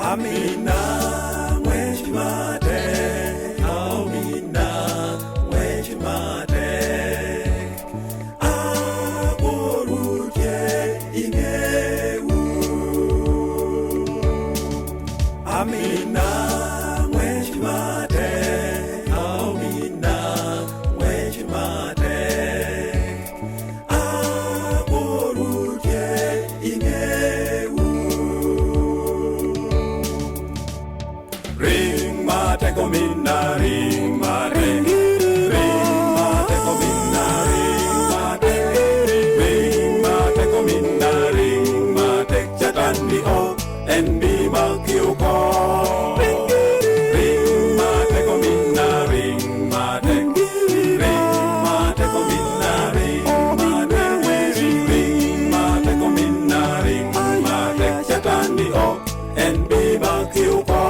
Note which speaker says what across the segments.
Speaker 1: Amina Weshmate, Amina Weshmate, Aboruje Ineu. Amina Weshmate, Amina Weshmate, Aboruje Ineu. Ring mate komina, ring mate, ring mate komina, ring mate, ring mate komina, ring mate jatandi o enbi makiuko. Ring mate komina, ring mate, ring mate komina, ring mate, ring mate komina, ring mate jatandi o enbi makiuko.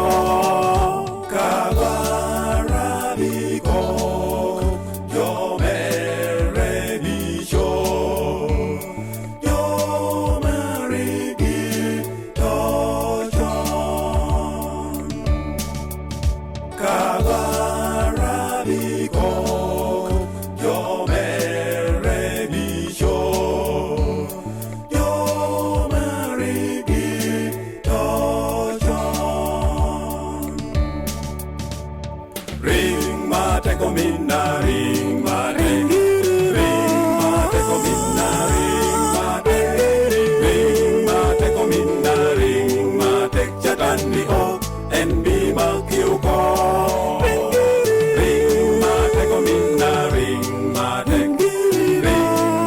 Speaker 1: Ring mate komina, ring mate, ring mate komina, ring mate, ring mate komina, ring mate jatandi o enbi makiuko. Ring mate komina, ring mate, ring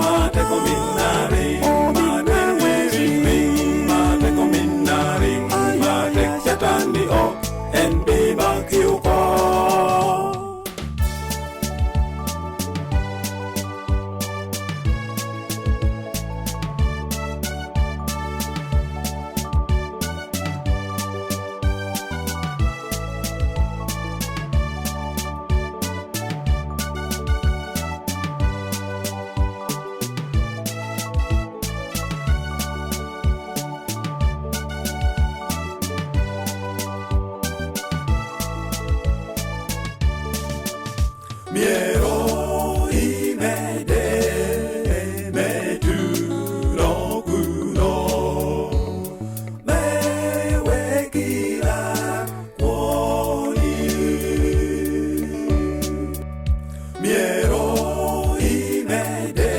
Speaker 1: mate komina, ring mate, ring mate komina, ring mate jatandi o enbi makiuko. Miero imede meduro kuno mewekila kwoni. Miero imede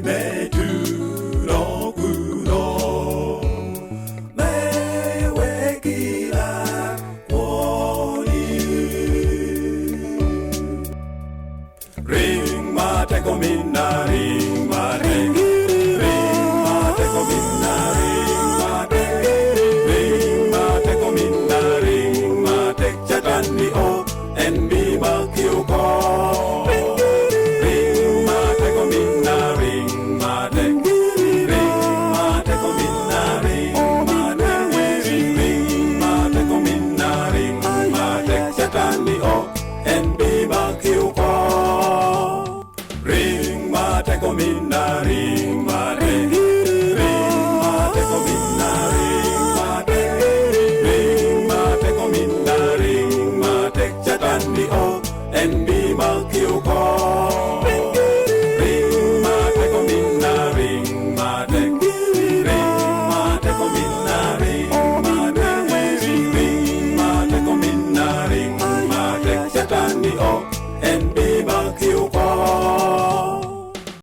Speaker 1: meduro kuno mewekila kwoni. Ring mate komina, ring mate, ring mate komina, ring mate, ring mate komina, ring mate jatandi o enbi makiuko. Ring mate komina, ring mate, ring mate komina, ring mate, ring mate komina, ring mate jatandi o enbi makiuko. Ring mate komina, ring mate, ring mate komina, ring mate, ring mate komina, ring mate jatandi o enbi